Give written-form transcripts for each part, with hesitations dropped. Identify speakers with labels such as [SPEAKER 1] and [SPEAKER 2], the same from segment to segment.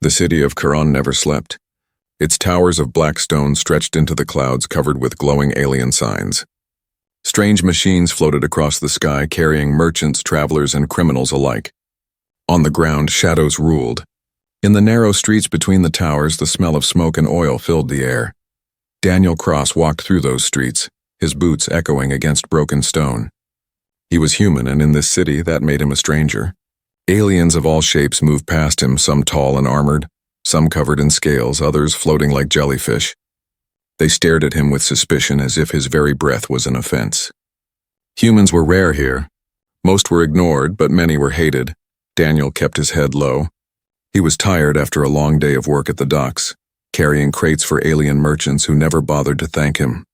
[SPEAKER 1] The city of Quran never slept. Its towers of black stone stretched into the clouds covered with glowing alien signs. Strange machines floated across the sky carrying merchants, travelers, and criminals alike. On the ground, shadows ruled. In the narrow streets between the towers, the smell of smoke and oil filled the air. Daniel Cross walked through those streets, his boots echoing against broken stone. He was human, and in this city, that made him a stranger. Aliens of all shapes moved past him, some tall and armored, some covered in scales, others floating like jellyfish. They stared at him with suspicion as if his very breath was an offense. Humans were rare here. Most were ignored, but many were hated. Daniel kept his head low. He was tired after a long day of work at the docks, carrying crates for alien merchants who never bothered to thank him.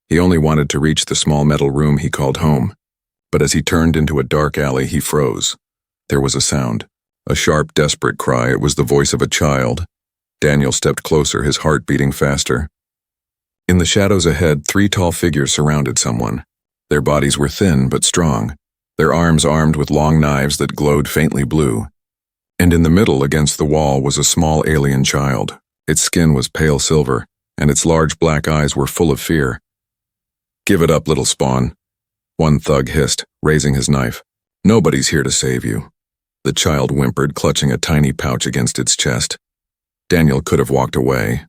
[SPEAKER 1] He only wanted to reach the small metal room he called home, but as he turned into a dark alley, he froze. There was a sound, a sharp, desperate cry. It was the voice of a child. Daniel stepped closer, his heart beating faster. In the shadows ahead, 3 tall figures surrounded someone. Their bodies were thin but strong, their arms armed with long knives that glowed faintly blue. And in the middle, against the wall, was a small alien child. Its skin was pale silver, and its large black eyes were full of fear. "Give it up, little spawn," one thug hissed, raising his knife. "Nobody's here to save you." The child whimpered, clutching a tiny pouch against its chest. Daniel could have walked away.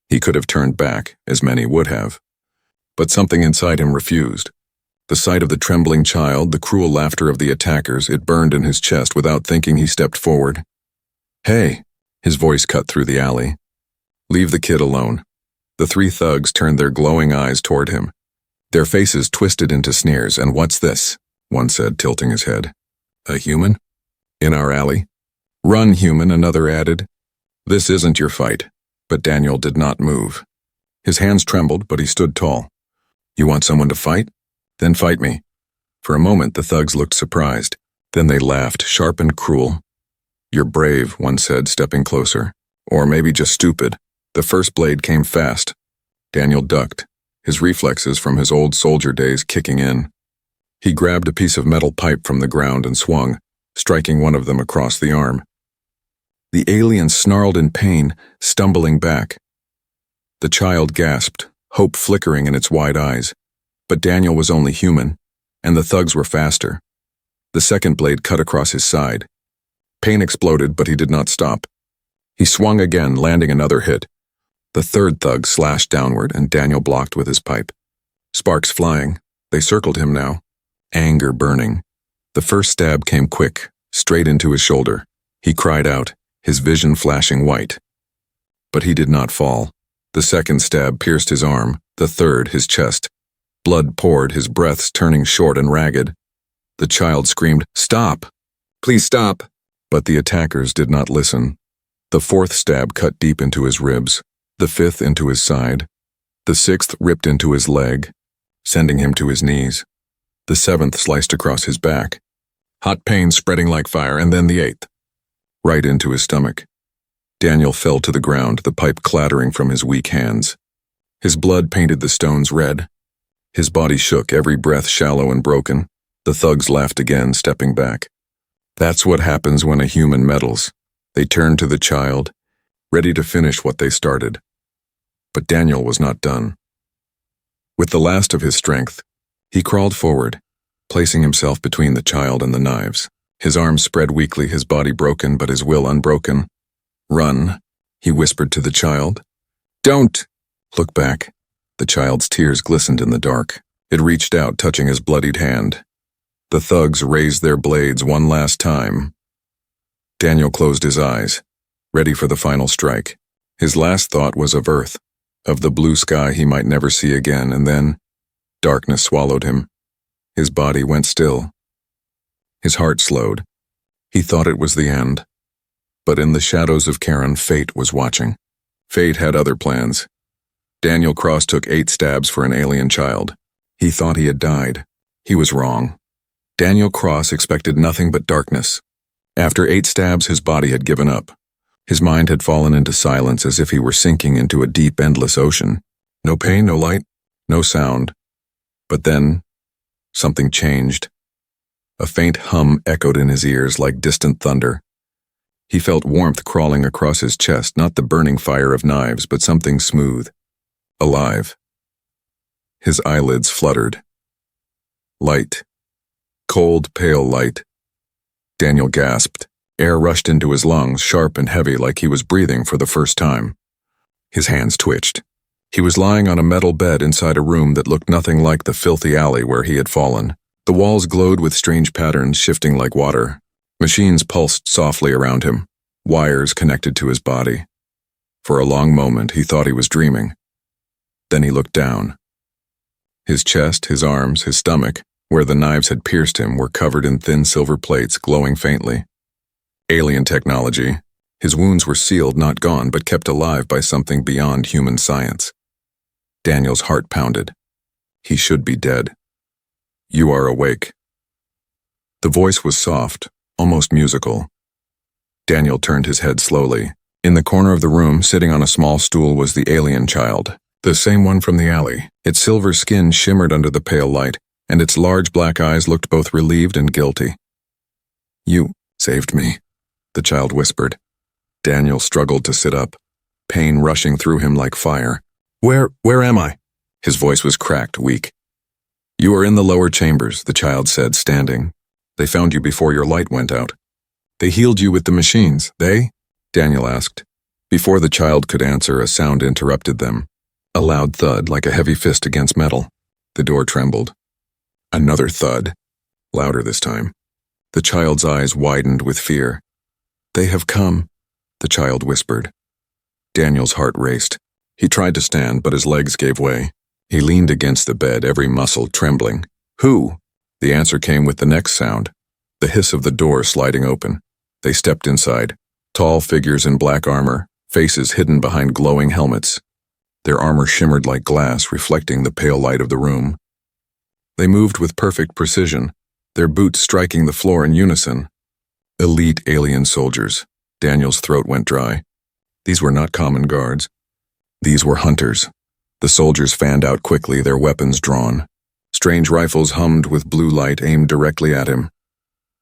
[SPEAKER 1] He could have turned back, as many would have. But something inside him refused. The sight of the trembling child, the cruel laughter of the attackers, it burned in his chest. Without thinking, he stepped forward. "Hey," his voice cut through the alley. "Leave the kid alone." The 3 thugs turned their glowing eyes toward him. Their faces twisted into sneers. "And what's this?" one said, tilting his head. "A human? In our alley?" "Run, human," another added. "This isn't your fight." But Daniel did not move. His hands trembled, but he stood tall. "You want someone to fight? Then fight me." For a moment, the thugs looked surprised. Then they laughed, sharp and cruel. "You're brave," one said, stepping closer. "Or maybe just stupid." The first blade came fast. Daniel ducked, his reflexes from his old soldier days kicking in. He grabbed a piece of metal pipe from the ground and swung, striking one of them across the arm. The alien snarled in pain, stumbling back. The child gasped, hope flickering in its wide eyes. But Daniel was only human, and the thugs were faster. The second blade cut across his side. Pain exploded, but he did not stop. He swung again, landing another hit. The third thug slashed downward, and Daniel blocked with his pipe. Sparks flying. They circled him now, anger burning. The first stab came quick, straight into his shoulder. He cried out, his vision flashing white. But he did not fall. The second stab pierced his arm, the third his chest. Blood poured, his breaths turning short and ragged. The child screamed, "Stop! Please stop!" But the attackers did not listen. The fourth stab cut deep into his ribs, the fifth into his side. The sixth ripped into his leg, sending him to his knees. The seventh sliced across his back, hot pain spreading like fire, and then the eighth, right into his stomach. Daniel fell to the ground, the pipe clattering from his weak hands. His blood painted the stones red. His body shook, every breath shallow and broken. The thugs laughed again, stepping back. That's what happens when a human meddles. They turned to the child, ready to finish what they started. But Daniel was not done. With the last of his strength, he crawled forward, placing himself between the child and the knives. His arms spread weakly, his body broken, but his will unbroken. "Run," he whispered to the child. "Don't!" "Look back." The child's tears glistened in the dark. It reached out, touching his bloodied hand. The thugs raised their blades one last time. Daniel closed his eyes, ready for the final strike. His last thought was of Earth, of the blue sky he might never see again, and then darkness swallowed him. His body went still. His heart slowed. He thought it was the end. But in the shadows of Karen, fate was watching. Fate had other plans. Daniel Cross took 8 stabs for an alien child. He thought he had died. He was wrong. Daniel Cross expected nothing but darkness. After 8 stabs, his body had given up. His mind had fallen into silence as if he were sinking into a deep, endless ocean. No pain, no light, no sound. But then, something changed. A faint hum echoed in his ears like distant thunder. He felt warmth crawling across his chest, not the burning fire of knives, but something smooth, alive. His eyelids fluttered. Light. Cold, pale light. Daniel gasped. Air rushed into his lungs, sharp and heavy, like he was breathing for the first time. His hands twitched. He was lying on a metal bed inside a room that looked nothing like the filthy alley where he had fallen. The walls glowed with strange patterns, shifting like water. Machines pulsed softly around him, wires connected to his body. For a long moment, he thought he was dreaming. Then he looked down. His chest, his arms, his stomach, where the knives had pierced him, were covered in thin silver plates glowing faintly. Alien technology. His wounds were sealed, not gone, but kept alive by something beyond human science. Daniel's heart pounded. He should be dead. "You are awake." The voice was soft, almost musical. Daniel turned his head slowly. In the corner of the room, sitting on a small stool, was the alien child, the same one from the alley. Its silver skin shimmered under the pale light, and its large black eyes looked both relieved and guilty. "You saved me," the child whispered. Daniel struggled to sit up, pain rushing through him like fire. Where am I?" His voice was cracked, weak. "You are in the lower chambers," the child said, standing. "They found you before your light went out." "They healed you with the machines, they?" Daniel asked. Before the child could answer, a sound interrupted them. A loud thud, like a heavy fist against metal. The door trembled. Another thud, louder this time. The child's eyes widened with fear. "They have come," the child whispered. Daniel's heart raced. He tried to stand, but his legs gave way. He leaned against the bed, every muscle trembling. "Who?" The answer came with the next sound, the hiss of the door sliding open. They stepped inside, tall figures in black armor, faces hidden behind glowing helmets. Their armor shimmered like glass, reflecting the pale light of the room. They moved with perfect precision, their boots striking the floor in unison. Elite alien soldiers. Daniel's throat went dry. These were not common guards. These were hunters. The soldiers fanned out quickly, their weapons drawn. Strange rifles hummed with blue light aimed directly at him.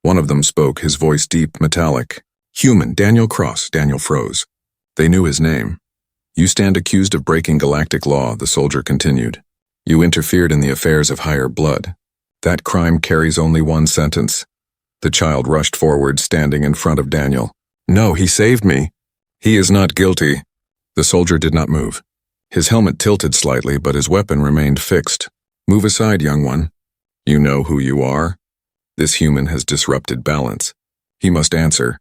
[SPEAKER 1] One of them spoke, his voice deep, metallic. "Human, Daniel Cross." Daniel froze. They knew his name. "You stand accused of breaking galactic law," the soldier continued. "You interfered in the affairs of higher blood. That crime carries only one sentence." The child rushed forward, standing in front of Daniel. "No, he saved me." "He is not guilty." The soldier did not move. His helmet tilted slightly, but his weapon remained fixed. "Move aside, young one. You know who you are?" This human has disrupted balance. He must answer.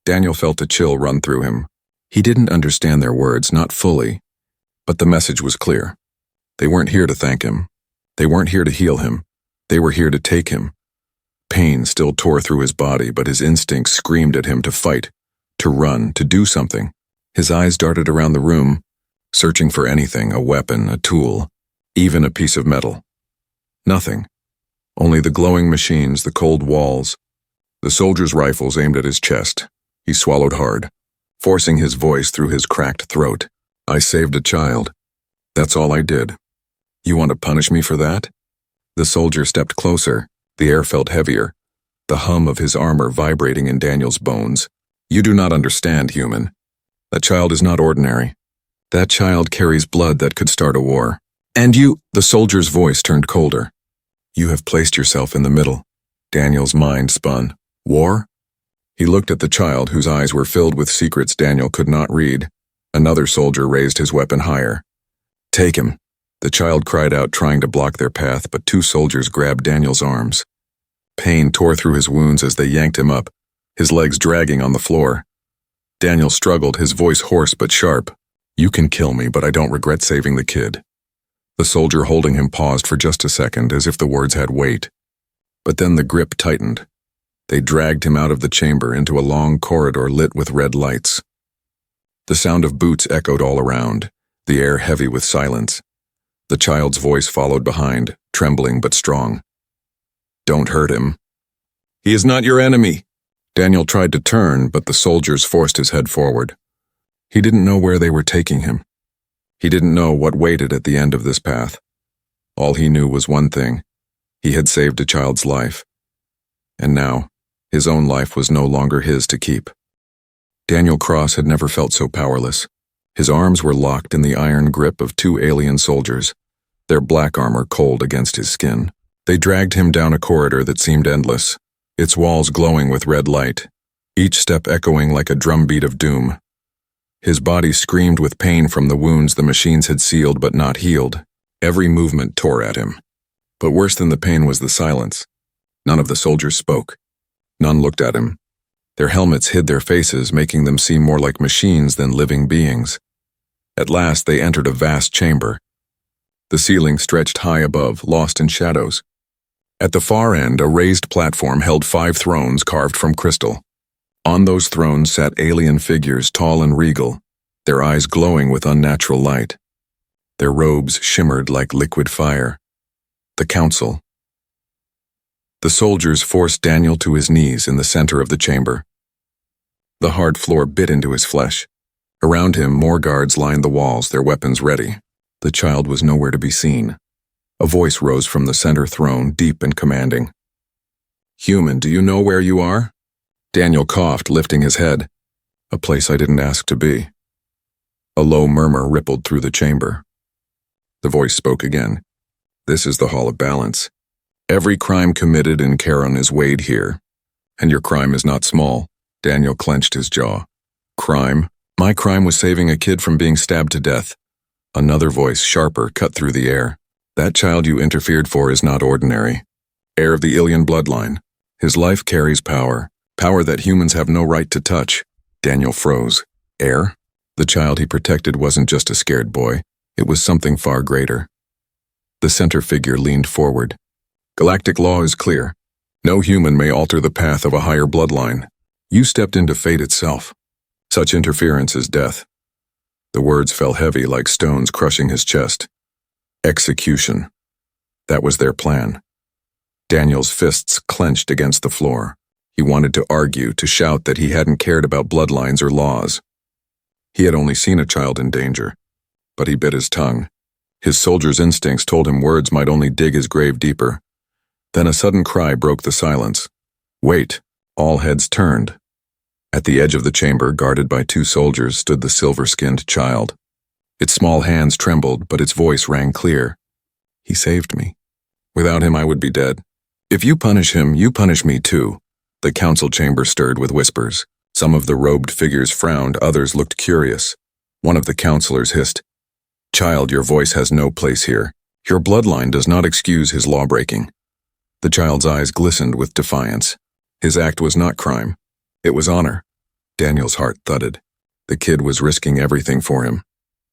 [SPEAKER 1] Daniel felt a chill run through him. He didn't understand their words, not fully. But the message was clear. They weren't here to thank him. They weren't here to heal him. They were here to take him. Pain still tore through his body, but his instincts screamed at him to fight, to run, to do something. His eyes darted around the room, searching for anything, a weapon, a tool, even a piece of metal. Nothing. Only the glowing machines, the cold walls. The soldier's rifles aimed at his chest. He swallowed hard, forcing his voice through his cracked throat. "I saved a child. That's all I did. You want to punish me for that?" The soldier stepped closer. The air felt heavier, the hum of his armor vibrating in Daniel's bones. "You do not understand, human. That child is not ordinary. That child carries blood that could start a war. And you—" The soldier's voice turned colder. "You have placed yourself in the middle." Daniel's mind spun. "War?" He looked at the child, whose eyes were filled with secrets Daniel could not read. Another soldier raised his weapon higher. "Take him." The child cried out, trying to block their path, but two soldiers grabbed Daniel's arms. Pain tore through his wounds as they yanked him up, his legs dragging on the floor. Daniel struggled, his voice hoarse but sharp. "You can kill me, but I don't regret saving the kid." The soldier holding him paused for just a second, as if the words had weight. But then the grip tightened. They dragged him out of the chamber into a long corridor lit with red lights. The sound of boots echoed all around, the air heavy with silence. The child's voice followed behind, trembling but strong. "Don't hurt him. He is not your enemy." Daniel tried to turn, but the soldiers forced his head forward. He didn't know where they were taking him. He didn't know what waited at the end of this path. All he knew was one thing. He had saved a child's life. And now, his own life was no longer his to keep. Daniel Cross had never felt so powerless. His arms were locked in the iron grip of two alien soldiers, their black armor cold against his skin. They dragged him down a corridor that seemed endless, its walls glowing with red light, each step echoing like a drumbeat of doom. His body screamed with pain from the wounds the machines had sealed but not healed. Every movement tore at him. But worse than the pain was the silence. None of the soldiers spoke. None looked at him. Their helmets hid their faces, making them seem more like machines than living beings. At last they entered a vast chamber. The ceiling stretched high above, lost in shadows. At the far end, a raised platform held 5 thrones carved from crystal. On those thrones sat alien figures, tall and regal, their eyes glowing with unnatural light. Their robes shimmered like liquid fire. The council. The soldiers forced Daniel to his knees in the center of the chamber. The hard floor bit into his flesh. Around him, more guards lined the walls, their weapons ready. The child was nowhere to be seen. A voice rose from the center throne, deep and commanding. "Human, do you know where you are?" Daniel coughed, lifting his head. "A place I didn't ask to be." A low murmur rippled through the chamber. The voice spoke again. "This is the Hall of Balance. Every crime committed in Charon is weighed here. And your crime is not small." Daniel clenched his jaw. "Crime? My crime was saving a kid from being stabbed to death." Another voice, sharper, cut through the air. "That child you interfered for is not ordinary. Heir of the Ilian bloodline. His life carries power. Power that humans have no right to touch." Daniel froze. Heir? The child he protected wasn't just a scared boy. It was something far greater. The center figure leaned forward. "Galactic law is clear. No human may alter the path of a higher bloodline. You stepped into fate itself. Such interference is death." The words fell heavy like stones crushing his chest. Execution. That was their plan. Daniel's fists clenched against the floor. He wanted to argue, to shout that he hadn't cared about bloodlines or laws. He had only seen a child in danger. But he bit his tongue. His soldier's instincts told him words might only dig his grave deeper. Then a sudden cry broke the silence. "Wait!" All heads turned. At the edge of the chamber, guarded by 2 soldiers, stood the silver-skinned child. Its small hands trembled, but its voice rang clear. "He saved me. Without him, I would be dead. If you punish him, you punish me too." The council chamber stirred with whispers. Some of the robed figures frowned, others looked curious. One of the counselors hissed, "Child, your voice has no place here. Your bloodline does not excuse his lawbreaking." The child's eyes glistened with defiance. His act was not crime. It was honor. Daniel's heart thudded. The kid was risking everything for him.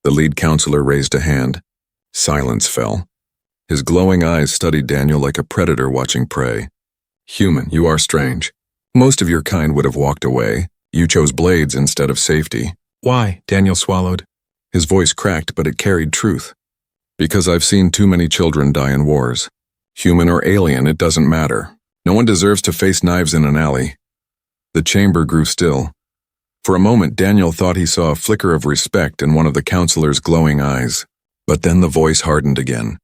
[SPEAKER 1] The lead counselor raised a hand. Silence fell. His glowing eyes studied Daniel like a predator watching prey. "Human, you are strange. Most of your kind would have walked away. You chose blades instead of safety." "Why?" Daniel swallowed. His voice cracked, but it carried truth. "Because I've seen too many children die in wars. Human or alien, it doesn't matter. No one deserves to face knives in an alley." The chamber grew still. For a moment, Daniel thought he saw a flicker of respect in one of the counselor's glowing eyes. But then the voice hardened again.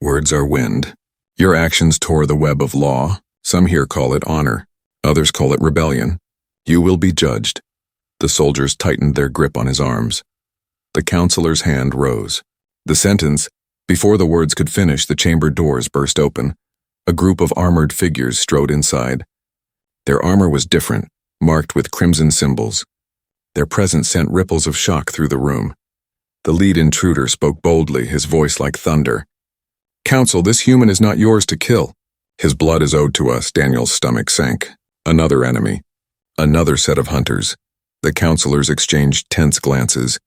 [SPEAKER 1] "Words are wind. Your actions tore the web of law. Some here call it honor. Others call it rebellion. You will be judged." The soldiers tightened their grip on his arms. The counselor's hand rose. The sentence, before the words could finish, the chamber doors burst open. A group of armored figures strode inside. Their armor was different, marked with crimson symbols. Their presence sent ripples of shock through the room. The lead intruder spoke boldly, his voice like thunder. "Council, this human is not yours to kill. His blood is owed to us." Daniel's stomach sank. Another enemy. Another set of hunters. The counselors exchanged tense glances.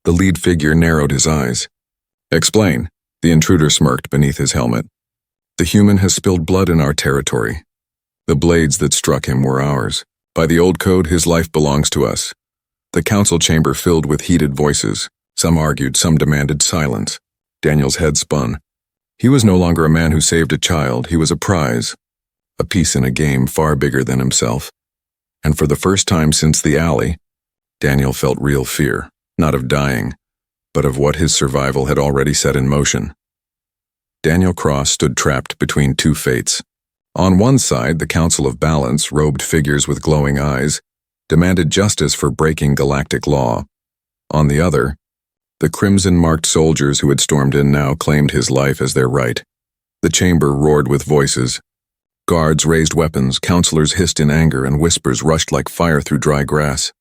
[SPEAKER 1] The lead figure narrowed his eyes. "Explain." The intruder smirked beneath his helmet. "The human has spilled blood in our territory. The blades that struck him were ours. By the old code, his life belongs to us." The council chamber filled with heated voices. Some argued, some demanded silence. Daniel's head spun. He was no longer a man who saved a child, he was a prize. A piece in a game far bigger than himself. And for the first time since the alley, Daniel felt real fear, not of dying, but of what his survival had already set in motion. Daniel Cross stood trapped between 2 fates. On one side, the Council of Balance, robed figures with glowing eyes. demanded justice for breaking galactic law. On the other, the crimson-marked soldiers who had stormed in now claimed his life as their right. The chamber roared with voices. Guards raised weapons, counselors hissed in anger, and whispers rushed like fire through dry grass.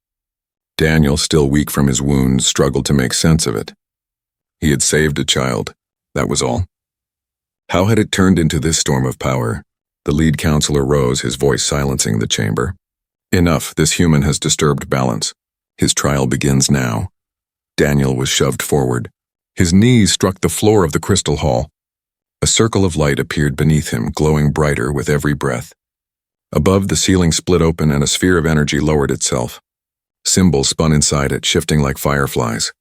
[SPEAKER 1] Daniel, still weak from his wounds, struggled to make sense of it. He had saved a child, that was all. How had it turned into this storm of power? The lead counselor rose, his voice silencing the chamber. Enough, this human has disturbed balance. His trial begins now. Daniel was shoved forward. His knees struck the floor of the crystal hall. A circle of light appeared beneath him, glowing brighter with every breath. Above, the ceiling split open and a sphere of energy lowered itself. Symbols spun inside it, shifting like fireflies.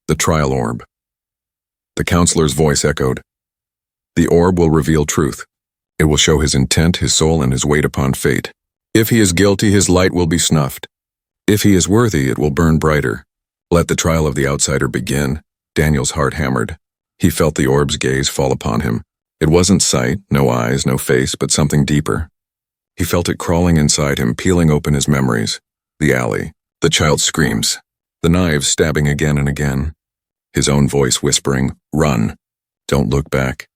[SPEAKER 1] The trial orb. The counselor's voice echoed. The orb will reveal truth. It will show his intent, his soul, and his weight upon fate. If he is guilty, his light will be snuffed. If he is worthy, it will burn brighter. Let the trial of the outsider begin. Daniel's heart hammered. He felt the orb's gaze fall upon him. It wasn't sight, no eyes, no face, but something deeper. He felt it crawling inside him, peeling open his memories. The alley, the child's screams, the knives stabbing again and again. His own voice whispering, "Run. Don't look back."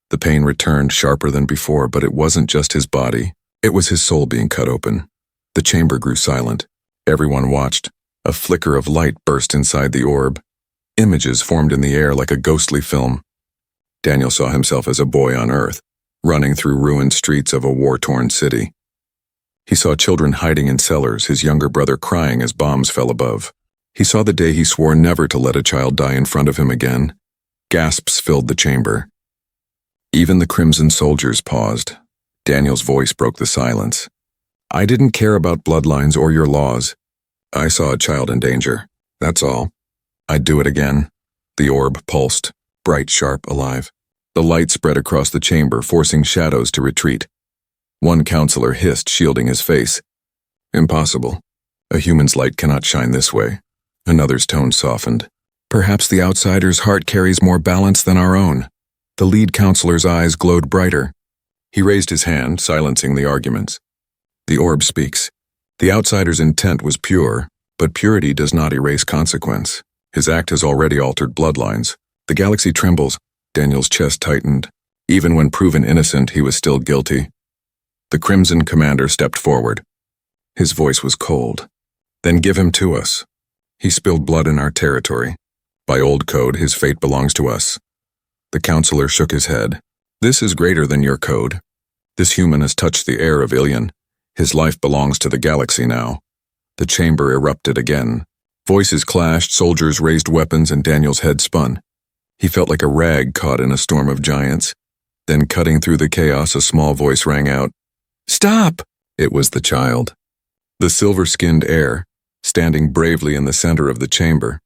[SPEAKER 1] The pain returned, sharper than before, but it wasn't just his body. It was his soul being cut open. The chamber grew silent. Everyone watched. A flicker of light burst inside the orb. Images formed in the air like a ghostly film. Daniel saw himself as a boy on Earth, running through ruined streets of a war-torn city. He saw children hiding in cellars, his younger brother crying as bombs fell above. He saw the day he swore never to let a child die in front of him again. Gasps filled the chamber. Even the crimson soldiers paused. Daniel's voice broke the silence. "I didn't care about bloodlines or your laws. I saw a child in danger. That's all. I'd do it again." The orb pulsed, bright, sharp, alive. The light spread across the chamber, forcing shadows to retreat. One counselor hissed, shielding his face. "Impossible. A human's light cannot shine this way." Another's tone softened. "Perhaps the outsider's heart carries more balance than our own." The lead counselor's eyes glowed brighter. He raised his hand, silencing the arguments. The orb speaks. The outsider's intent was pure, but purity does not erase consequence. His act has already altered bloodlines. The galaxy trembles. Daniel's chest tightened. Even when proven innocent, he was still guilty. The Crimson Commander stepped forward. His voice was cold. "Then give him to us. He spilled blood in our territory. By old code, his fate belongs to us." The counselor shook his head. "This is greater than your code. This human has touched the air of Ilion. His life belongs to the galaxy now." The chamber erupted again. Voices clashed, soldiers raised weapons, and Daniel's head spun. He felt like a rag caught in a storm of giants. Then, cutting through the chaos, a small voice rang out. "Stop!" It was the child. The silver-skinned heir, standing bravely in the center of the chamber.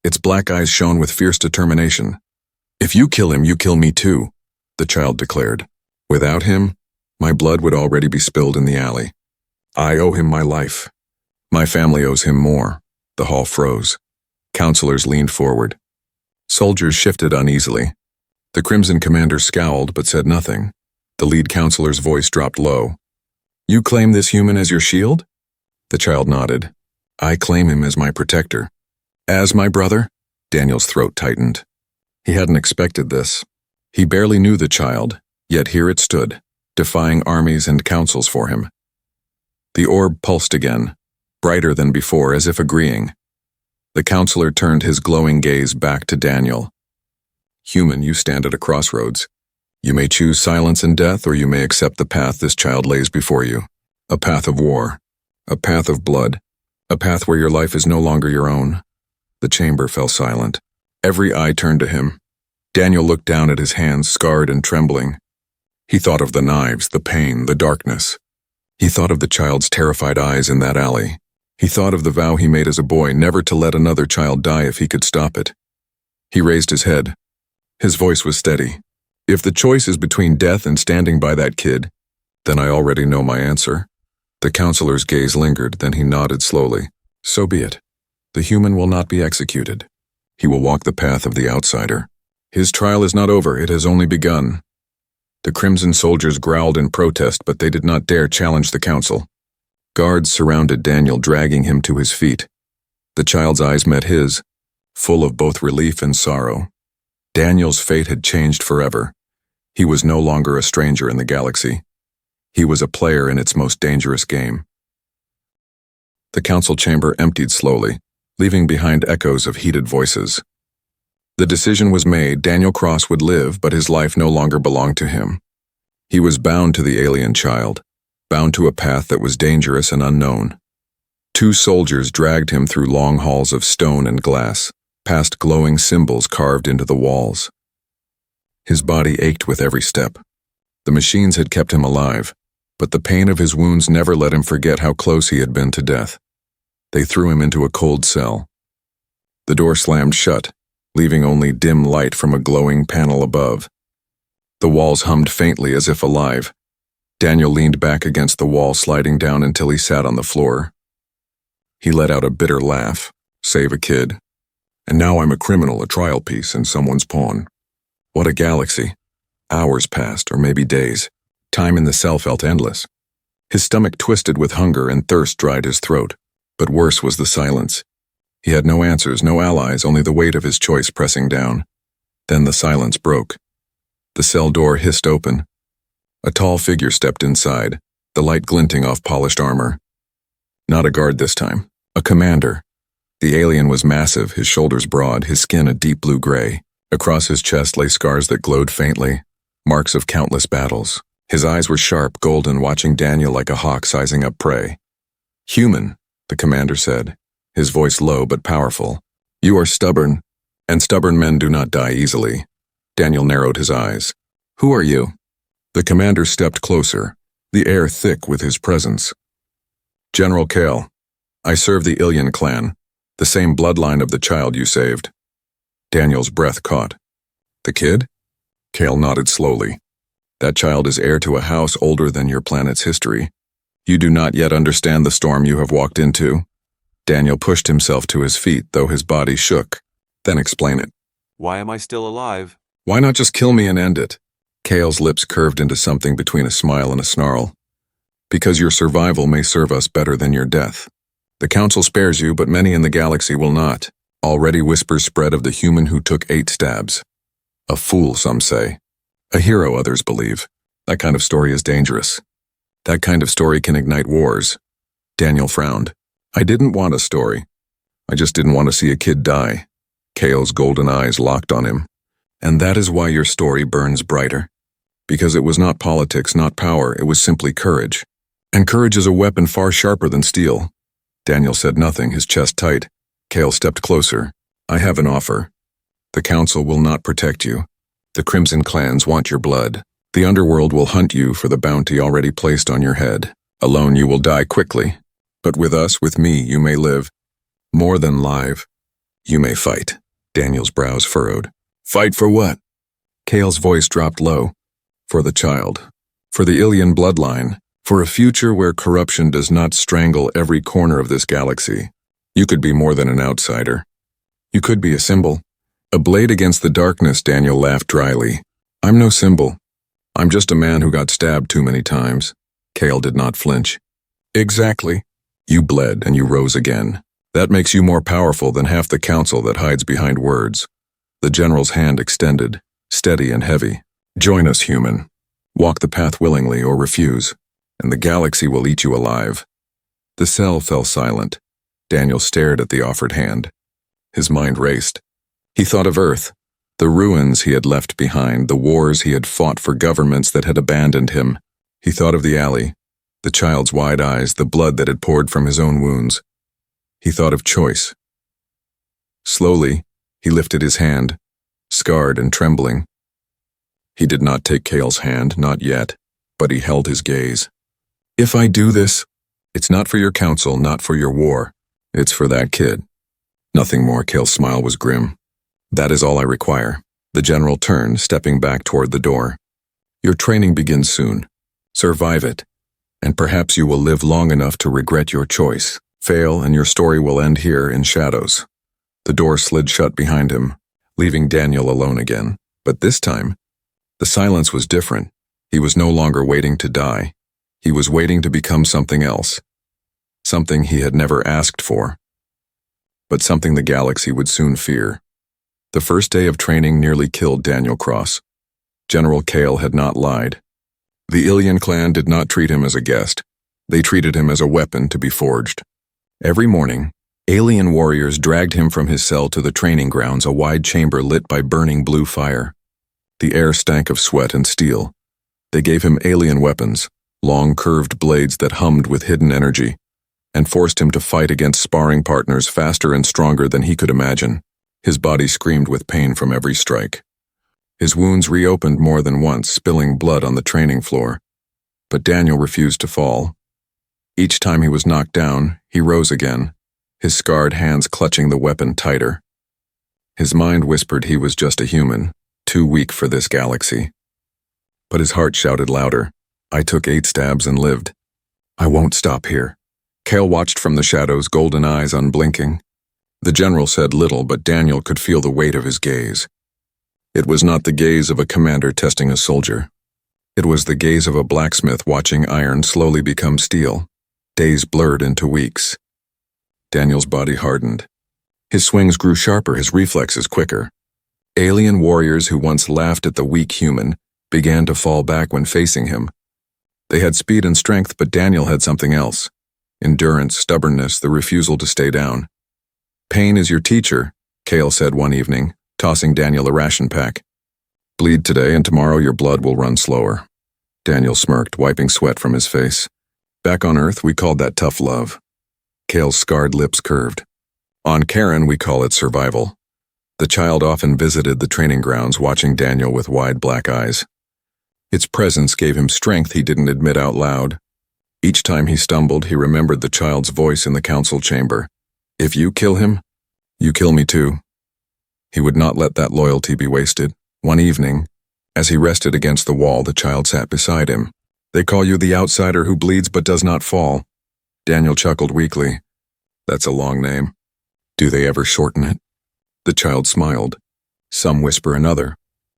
[SPEAKER 1] Its black eyes shone with fierce determination. "If you kill him, you kill me too," the child declared. "Without him, my blood would already be spilled in the alley. I owe him my life. My family owes him more." The hall froze. Counselors leaned forward. Soldiers shifted uneasily. The Crimson Commander scowled but said nothing. The lead counselor's voice dropped low. "You claim this human as your shield?" The child nodded. "I claim him as my protector." "As my brother?" Daniel's throat tightened. He hadn't expected this. He barely knew the child, yet here it stood, defying armies and councils for him. The orb pulsed again, brighter than before, as if agreeing. The counselor turned his glowing gaze back to Daniel. "Human, you stand at a crossroads. You may choose silence and death, or you may accept the path this child lays before you. A path of war, a path of blood, a path where your life is no longer your own." The chamber fell silent. Every eye turned to him. Daniel looked down at his hands, scarred and trembling. He thought of the knives, the pain, the darkness. He thought of the child's terrified eyes in that alley. He thought of the vow he made as a boy, never to let another child die if he could stop it. He raised his head. His voice was steady. "If the choice is between death and standing by that kid, then I already know my answer." The counselor's gaze lingered, then he nodded slowly. "So be it. The human will not be executed. He will walk the path of the outsider. His trial is not over, it has only begun." The Crimson soldiers growled in protest, but they did not dare challenge the council. Guards surrounded Daniel, dragging him to his feet. The child's eyes met his, full of both relief and sorrow. Daniel's fate had changed forever. He was no longer a stranger in the galaxy. He was a player in its most dangerous game. The council chamber emptied slowly, leaving behind echoes of heated voices. The decision was made. Daniel Cross would live, but his life no longer belonged to him. He was bound to the alien child, bound to a path that was dangerous and unknown. Two soldiers dragged him through long halls of stone and glass, past glowing symbols carved into the walls. His body ached with every step. The machines had kept him alive, but the pain of his wounds never let him forget how close he had been to death. They threw him into a cold cell. The door slammed shut, leaving only dim light from a glowing panel above. The walls hummed faintly as if alive. Daniel leaned back against the wall, sliding down until he sat on the floor. He let out a bitter laugh. Save a kid. And now I'm a criminal, a trial piece, and someone's pawn. What a galaxy. Hours passed, or maybe days. Time in the cell felt endless. His stomach twisted with hunger and thirst dried his throat. But worse was the silence. He had no answers, no allies, only the weight of his choice pressing down. Then the silence broke. The cell door hissed open. A tall figure stepped inside, the light glinting off polished armor. Not a guard this time, a commander. The alien was massive, his shoulders broad, his skin a deep blue gray. Across his chest lay scars that glowed faintly, marks of countless battles. His eyes were sharp, golden, watching Daniel like a hawk sizing up prey. Human, the commander said, his voice low but powerful. You are stubborn, and stubborn men do not die easily. Daniel narrowed his eyes. Who are you? The commander stepped closer, the air thick with his presence. General Kale, I serve the Ilian clan, the same bloodline of the child you saved. Daniel's breath caught. The kid? Kale nodded slowly. That child is heir to a house older than your planet's history. You do not yet understand the storm you have walked into. Daniel pushed himself to his feet, though his body shook. Then explain it.
[SPEAKER 2] Why am I still alive?
[SPEAKER 1] Why not just kill me and end it? Kale's lips curved into something between a smile and a snarl. Because your survival may serve us better than your death. The council spares you, but many in the galaxy will not. Already whispers spread of the human who took 8 stabs. A fool, some say. A hero, others believe. That kind of story is dangerous. That kind of story can ignite wars. Daniel frowned. I didn't want a story. I just didn't want to see a kid die. Kale's golden eyes locked on him. And that is why your story burns brighter. Because it was not politics, not power, it was simply courage. And courage is a weapon far sharper than steel. Daniel said nothing, his chest tight. Kale stepped closer. I have an offer. The council will not protect you. The Crimson clans want your blood. The underworld will hunt you for the bounty already placed on your head. Alone you will die quickly. But with us, with me, you may live. More than live. You may fight. Daniel's brows furrowed. Fight for what? Kale's voice dropped low. For the child. For the Ilian bloodline. For a future where corruption does not strangle every corner of this galaxy. You could be more than an outsider. You could be a symbol. A blade against the darkness, Daniel laughed dryly. I'm no symbol. I'm just a man who got stabbed too many times. Kale did not flinch. Exactly. You bled and you rose again. That makes you more powerful than half the council that hides behind words. The general's hand extended, steady and heavy. Join us, human. Walk the path willingly or refuse, and the galaxy will eat you alive. The cell fell silent. Daniel stared at the offered hand. His mind raced. He thought of Earth, the ruins he had left behind, the wars he had fought for governments that had abandoned him. He thought of the alley, the child's wide eyes, the blood that had poured from his own wounds. He thought of choice. Slowly, he lifted his hand, scarred and trembling. He did not take Kale's hand, not yet, but he held his gaze. If I do this, it's not for your council, not for your war. It's for that kid. Nothing more. Kale's smile was grim. That is all I require. The general turned, stepping back toward the door. Your training begins soon. Survive it, and perhaps you will live long enough to regret your choice. Fail, and your story will end here in shadows. The door slid shut behind him, leaving Daniel alone again. But this time, the silence was different. He was no longer waiting to die. He was waiting to become something else. something he had never asked for, but something the galaxy would soon fear. The first day of training nearly killed Daniel Cross. General Kale had not lied. The Ilian clan did not treat him as a guest. They treated him as a weapon to be forged. Every morning, alien warriors dragged him from his cell to the training grounds, a wide chamber lit by burning blue fire. The air stank of sweat and steel. They gave him alien weapons, long curved blades that hummed with hidden energy, and forced him to fight against sparring partners faster and stronger than he could imagine. His body screamed with pain from every strike. His wounds reopened more than once, spilling blood on the training floor. But Daniel refused to fall. Each time he was knocked down, he rose again, his scarred hands clutching the weapon tighter. His mind whispered he was just a human, too weak for this galaxy. But his heart shouted louder, "I took 8 stabs and lived. I won't stop here." Kale watched from the shadows, golden eyes unblinking. The general said little, but Daniel could feel the weight of his gaze. It was not the gaze of a commander testing a soldier. It was the gaze of a blacksmith watching iron slowly become steel. Days blurred into weeks. Daniel's body hardened. His swings grew sharper, his reflexes quicker. Alien warriors who once laughed at the weak human began to fall back when facing him. They had speed and strength, but Daniel had something else. Endurance, stubbornness, the refusal to stay down. "Pain is your teacher," Kale said one evening, tossing Daniel a ration pack. "Bleed today and tomorrow your blood will run slower." Daniel smirked, wiping sweat from his face. "Back on Earth, we called that tough love." Kale's scarred lips curved. "On Karen, we call it survival." The child often visited the training grounds, watching Daniel with wide black eyes. Its presence gave him strength he didn't admit out loud. Each time he stumbled, he remembered the child's voice in the council chamber. "If you kill him, you kill me too." He would not let that loyalty be wasted. One evening, as he rested against the wall, the child sat beside him. "They call you the outsider who bleeds but does not fall." Daniel chuckled weakly. "That's a long name. Do they ever shorten it?" The child smiled. "Some whisper another.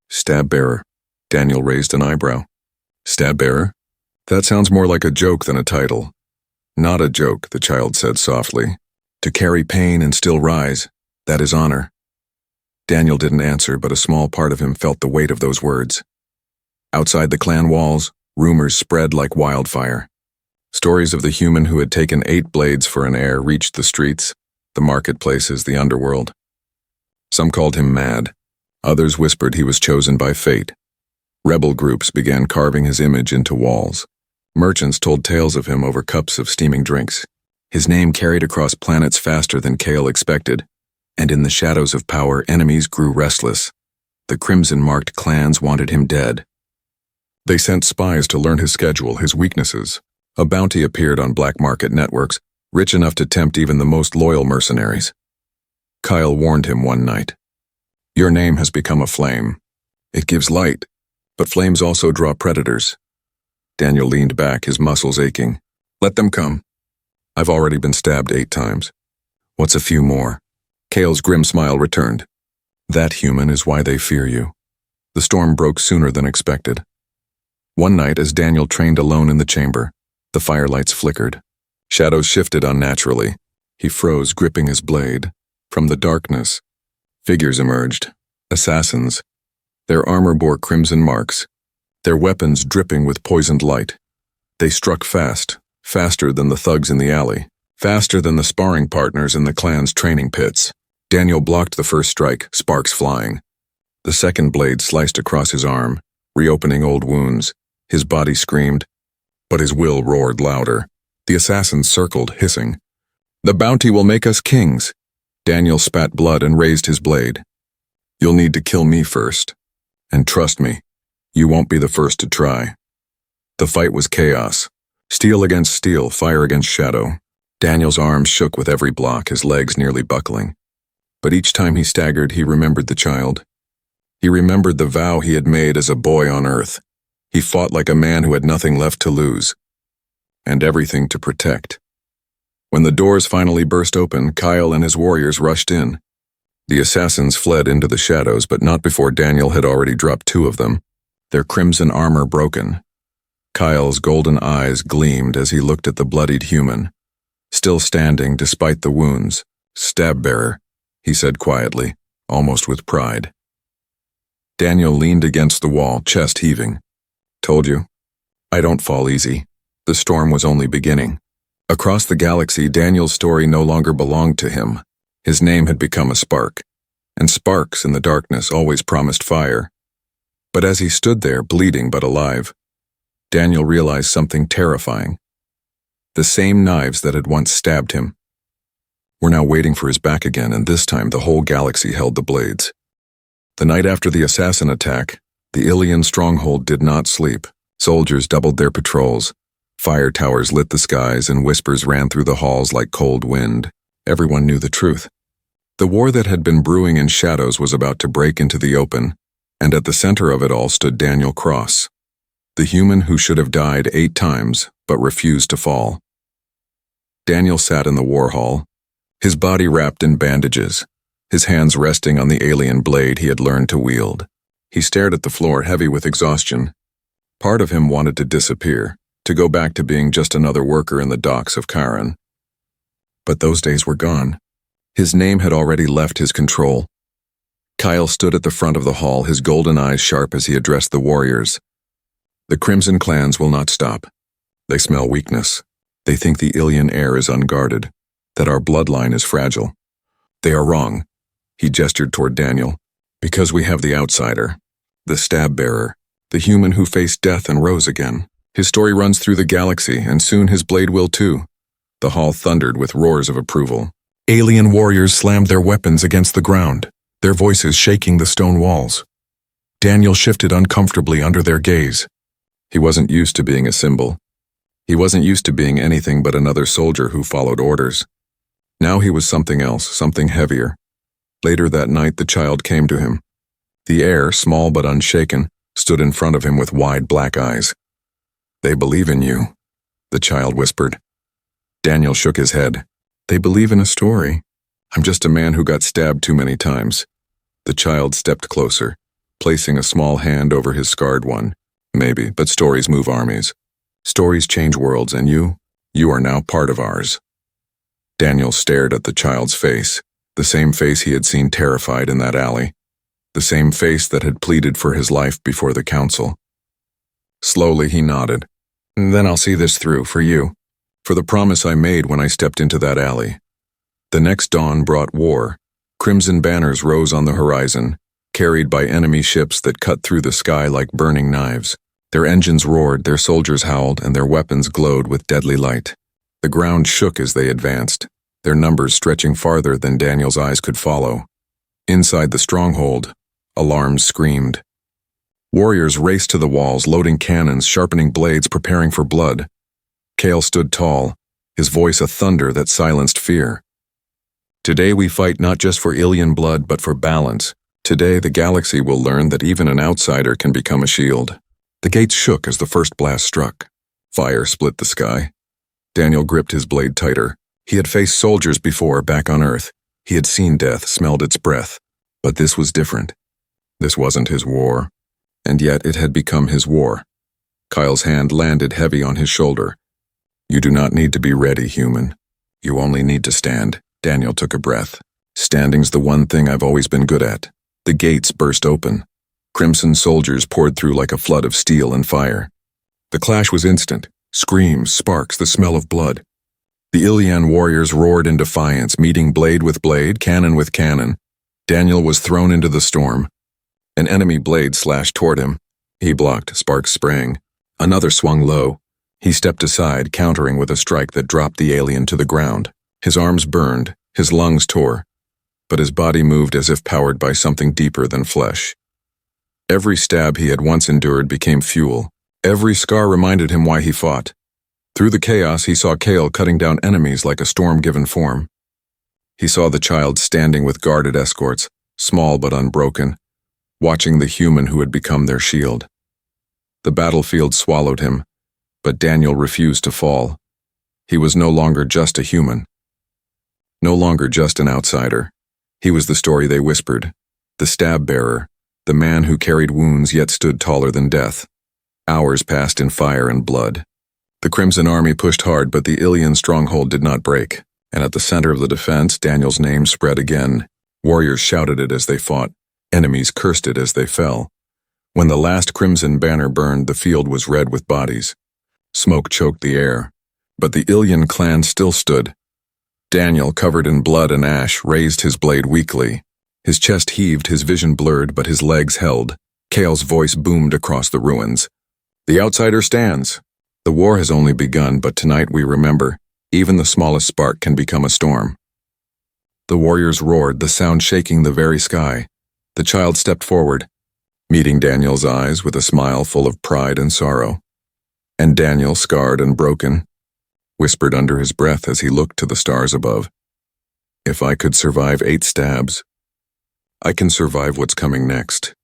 [SPEAKER 1] Stab bearer." Daniel raised an eyebrow. "Stab bearer? That sounds more like a joke than a title." "Not a joke," the child said softly. "To carry pain and still rise, that is honor." Daniel didn't answer, but a small part of him felt the weight of those words. Outside the clan walls, rumors spread like wildfire. Stories of the human who had taken 8 blades for an heir reached the streets, the marketplaces, the underworld. Some called him mad. Others whispered he was chosen by fate. Rebel groups began carving his image into walls. Merchants told tales of him over cups of steaming drinks. His name carried across planets faster than Kale expected, and in the shadows of power, enemies grew restless. The crimson-marked clans wanted him dead. They sent spies to learn his schedule, his weaknesses. A bounty appeared on black market networks, rich enough to tempt even the most loyal mercenaries. Kyle warned him one night. "Your name has become a flame. It gives light, but flames also draw predators." Daniel leaned back, his muscles aching. "Let them come. I've already been stabbed 8 times. What's a few more?" Kale's grim smile returned. "That human is why they fear you." The storm broke sooner than expected. One night, as Daniel trained alone in the chamber, the firelights flickered. Shadows shifted unnaturally. He froze, gripping his blade. From the darkness, figures emerged. Assassins. Their armor bore crimson marks, their weapons dripping with poisoned light. They struck fast, faster than the thugs in the alley, faster than the sparring partners in the clan's training pits. Daniel blocked the first strike, sparks flying. The second blade sliced across his arm, reopening old wounds. His body screamed, but his will roared louder. The assassins circled, hissing. "The bounty will make us kings." Daniel spat blood and raised his blade. "You'll need to kill me first. And trust me, you won't be the first to try." The fight was chaos. Steel against steel, fire against shadow. Daniel's arms shook with every block, his legs nearly buckling. But each time he staggered, he remembered the child. He remembered the vow he had made as a boy on Earth. He fought like a man who had nothing left to lose, and everything to protect. When the doors finally burst open, Kyle and his warriors rushed in. The assassins fled into the shadows, but not before Daniel had already dropped 2 of them, their crimson armor broken. Kyle's golden eyes gleamed as he looked at the bloodied human. Still standing despite the wounds. "Stab-bearer," he said quietly, almost with pride. Daniel leaned against the wall, chest heaving. "Told you. I don't fall easy." The storm was only beginning. Across the galaxy, Daniel's story no longer belonged to him. His name had become a spark, and sparks in the darkness always promised fire. But as he stood there, bleeding but alive, Daniel realized something terrifying. The same knives that had once stabbed him were now waiting for his back again, and this time the whole galaxy held the blades. The night after the assassin attack, the Ilian stronghold did not sleep. Soldiers doubled their patrols. Fire towers lit the skies, and whispers ran through the halls like cold wind. Everyone knew the truth. The war that had been brewing in shadows was about to break into the open, and at the center of it all stood Daniel Cross, the human who should have died 8 times but refused to fall. Daniel sat in the war hall, his body wrapped in bandages, his hands resting on the alien blade he had learned to wield. He stared at the floor, heavy with exhaustion. Part of him wanted to disappear, to go back to being just another worker in the docks of Charon. But those days were gone. His name had already left his control. Kyle stood at the front of the hall, his golden eyes sharp as he addressed the warriors. "The Crimson clans will not stop. They smell weakness. They think the Ilian air is unguarded, that our bloodline is fragile. They are wrong," he gestured toward Daniel, "because we have the outsider, the stab-bearer, the human who faced death and rose again. His story runs through the galaxy, and soon his blade will too." The hall thundered with roars of approval. Alien warriors slammed their weapons against the ground, their voices shaking the stone walls. Daniel shifted uncomfortably under their gaze. He wasn't used to being a symbol. He wasn't used to being anything but another soldier who followed orders. Now he was something else, something heavier. Later that night, the child came to him. The air, small but unshaken, stood in front of him with wide black eyes. "They believe in you," the child whispered. Daniel shook his head. "They believe in a story. I'm just a man who got stabbed too many times." The child stepped closer, placing a small hand over his scarred one. "Maybe, but stories move armies. Stories change worlds, and you are now part of ours." Daniel stared at the child's face, the same face he had seen terrified in that alley, the same face that had pleaded for his life before the council. Slowly he nodded. "Then I'll see this through, for you, for the promise I made when I stepped into that alley." The next dawn brought war. Crimson banners rose on the horizon, carried by enemy ships that cut through the sky like burning knives. Their engines roared, their soldiers howled, and their weapons glowed with deadly light. The ground shook as they advanced, their numbers stretching farther than Daniel's eyes could follow. Inside the stronghold, alarms screamed. Warriors raced to the walls, loading cannons, sharpening blades, preparing for blood. Kale stood tall, his voice a thunder that silenced fear. "Today we fight not just for Ilian blood, but for balance. Today the galaxy will learn that even an outsider can become a shield." The gates shook as the first blast struck. Fire split the sky. Daniel gripped his blade tighter. He had faced soldiers before, back on Earth. He had seen death, smelled its breath. But this was different. This wasn't his war. And yet it had become his war. Kyle's hand landed heavy on his shoulder. "You do not need to be ready, human. You only need to stand." Daniel took a breath. "Standing's the one thing I've always been good at." The gates burst open. Crimson soldiers poured through like a flood of steel and fire. The clash was instant. Screams, sparks, the smell of blood. The Ilian warriors roared in defiance, meeting blade with blade, cannon with cannon. Daniel was thrown into the storm. An enemy blade slashed toward him. He blocked, sparks sprang. Another swung low. He stepped aside, countering with a strike that dropped the alien to the ground. His arms burned, his lungs tore, but his body moved as if powered by something deeper than flesh. Every stab he had once endured became fuel. Every scar reminded him why he fought. Through the chaos, he saw Kale cutting down enemies like a storm-given form. He saw the child standing with guarded escorts, small but unbroken, watching the human who had become their shield. The battlefield swallowed him, but Daniel refused to fall. He was no longer just a human. No longer just an outsider. He was the story they whispered, the stab-bearer, the man who carried wounds yet stood taller than death. Hours passed in fire and blood. The Crimson Army pushed hard, but the Ilian stronghold did not break, and at the center of the defense, Daniel's name spread again. Warriors shouted it as they fought. Enemies cursed it as they fell. When the last crimson banner burned, the field was red with bodies. Smoke choked the air, but the Ilian clan still stood. Daniel, covered in blood and ash, raised his blade weakly. His chest heaved, his vision blurred, but his legs held. Kale's voice boomed across the ruins. "The outsider stands. The war has only begun, but tonight we remember, even the smallest spark can become a storm." The warriors roared, the sound shaking the very sky. The child stepped forward, meeting Daniel's eyes with a smile full of pride and sorrow. And Daniel, scarred and broken, whispered under his breath as he looked to the stars above, "If I could survive 8 stabs, I can survive what's coming next."